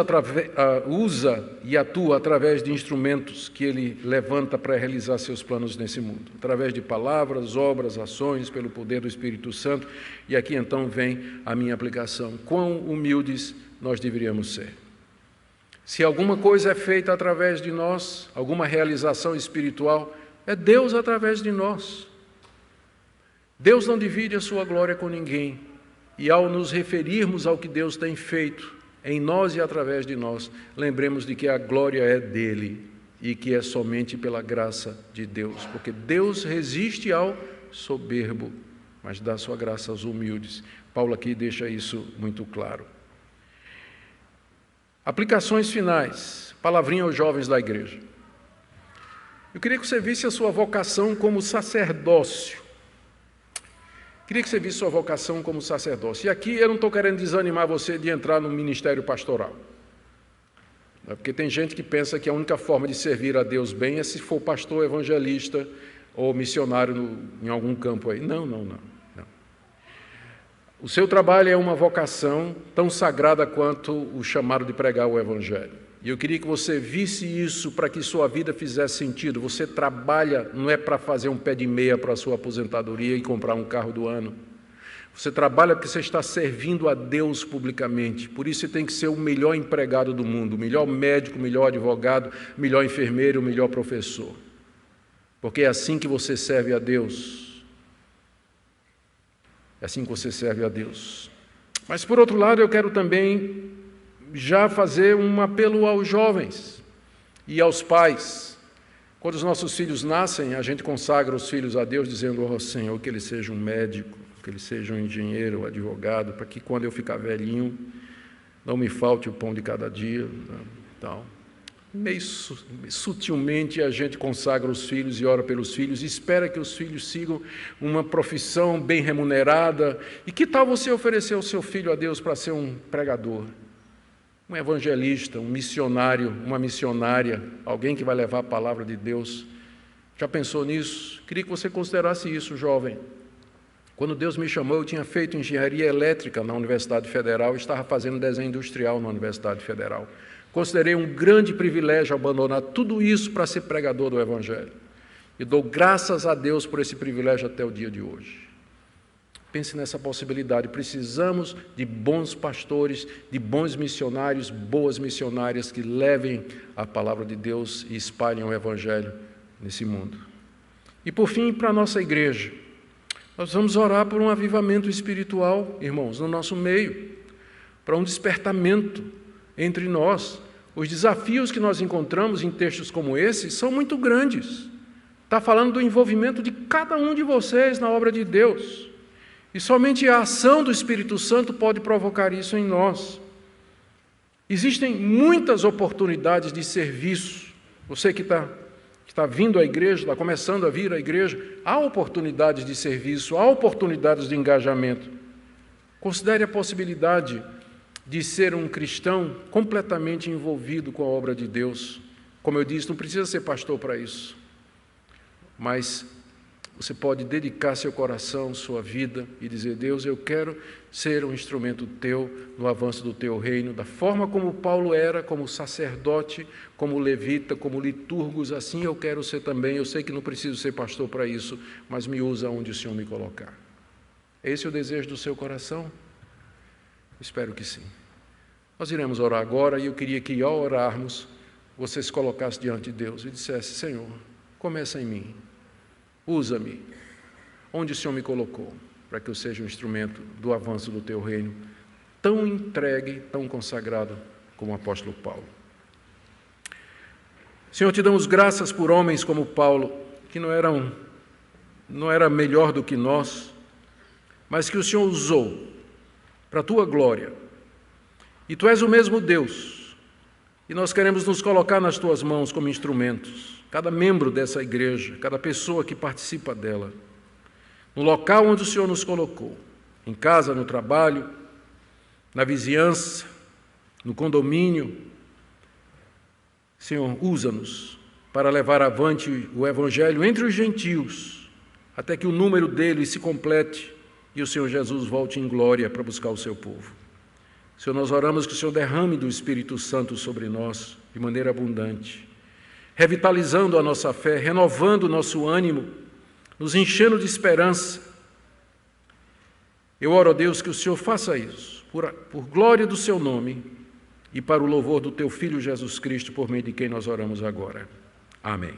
usa e atua através de instrumentos que Ele levanta para realizar seus planos nesse mundo. Através de palavras, obras, ações, pelo poder do Espírito Santo. E aqui então vem a minha aplicação. Quão humildes nós deveríamos ser. Se alguma coisa é feita através de nós, alguma realização espiritual, é Deus através de nós. Deus não divide a sua glória com ninguém. E ao nos referirmos ao que Deus tem feito, em nós e através de nós, lembremos de que a glória é dele e que é somente pela graça de Deus, porque Deus resiste ao soberbo, mas dá sua graça aos humildes. Paulo aqui deixa isso muito claro. Aplicações finais, palavrinha aos jovens da igreja. Eu queria que você visse a sua vocação como sacerdócio. Queria que você visse sua vocação como sacerdócio. E aqui eu não estou querendo desanimar você de entrar no ministério pastoral. Porque tem gente que pensa que a única forma de servir a Deus bem é se for pastor, evangelista ou missionário em algum campo aí. Não. O seu trabalho é uma vocação tão sagrada quanto o chamado de pregar o Evangelho. E eu queria que você visse isso para que sua vida fizesse sentido. Você trabalha, não é para fazer um pé de meia para a sua aposentadoria e comprar um carro do ano. Você trabalha porque você está servindo a Deus publicamente. Por isso você tem que ser o melhor empregado do mundo, o melhor médico, o melhor advogado, o melhor enfermeiro, o melhor professor. Porque é assim que você serve a Deus. É assim que você serve a Deus. Mas, por outro lado, eu quero também já fazer um apelo aos jovens e aos pais. Quando os nossos filhos nascem, a gente consagra os filhos a Deus, dizendo: ó Senhor, que ele seja um médico, que ele seja um engenheiro, um advogado, para que quando eu ficar velhinho, não me falte o pão de cada dia. Né? Tal. Meio sutilmente a gente consagra os filhos e ora pelos filhos, e espera que os filhos sigam uma profissão bem remunerada. E que tal você oferecer o seu filho a Deus para ser um pregador, um evangelista, um missionário, uma missionária, alguém que vai levar a palavra de Deus? Já pensou nisso? Queria que você considerasse isso, jovem. Quando Deus me chamou, eu tinha feito engenharia elétrica na Universidade Federal e estava fazendo desenho industrial na Universidade Federal. Considerei um grande privilégio abandonar tudo isso para ser pregador do Evangelho. E dou graças a Deus por esse privilégio até o dia de hoje. Pense nessa possibilidade. Precisamos de bons pastores, de bons missionários, boas missionárias que levem a palavra de Deus e espalhem o Evangelho nesse mundo. E por fim, para a nossa igreja, nós vamos orar por um avivamento espiritual, irmãos, no nosso meio, para um despertamento entre nós. Os desafios que nós encontramos em textos como esse são muito grandes. Está falando do envolvimento de cada um de vocês na obra de Deus. E somente a ação do Espírito Santo pode provocar isso em nós. Existem muitas oportunidades de serviço. Você que está vindo à igreja, está começando a vir à igreja, há oportunidades de serviço, há oportunidades de engajamento. Considere a possibilidade de ser um cristão completamente envolvido com a obra de Deus. Como eu disse, não precisa ser pastor para isso, mas você pode dedicar seu coração, sua vida e dizer: Deus, eu quero ser um instrumento teu no avanço do teu reino, da forma como Paulo era, como sacerdote, como levita, como liturgos, assim eu quero ser também. Eu sei que não preciso ser pastor para isso, mas me usa onde o Senhor me colocar. Esse é o desejo do seu coração? Espero que sim. Nós iremos orar agora e eu queria que, ao orarmos, você se colocasse diante de Deus e dissesse: Senhor, começa em mim, usa-me, onde o Senhor me colocou, para que eu seja um instrumento do avanço do teu reino, tão entregue, tão consagrado como o apóstolo Paulo. Senhor, te damos graças por homens como Paulo, que não era melhor do que nós, mas que o Senhor usou para a tua glória. E tu és o mesmo Deus, e nós queremos nos colocar nas tuas mãos como instrumentos, cada membro dessa igreja, cada pessoa que participa dela, no local onde o Senhor nos colocou, em casa, no trabalho, na vizinhança, no condomínio. Senhor, usa-nos para levar avante o Evangelho entre os gentios, até que o número deles se complete e o Senhor Jesus volte em glória para buscar o seu povo. Senhor, nós oramos que o Senhor derrame do Espírito Santo sobre nós de maneira abundante, revitalizando a nossa fé, renovando o nosso ânimo, nos enchendo de esperança. Eu oro a Deus que o Senhor faça isso, por glória do seu nome e para o louvor do teu Filho Jesus Cristo, por meio de quem nós oramos agora. Amém.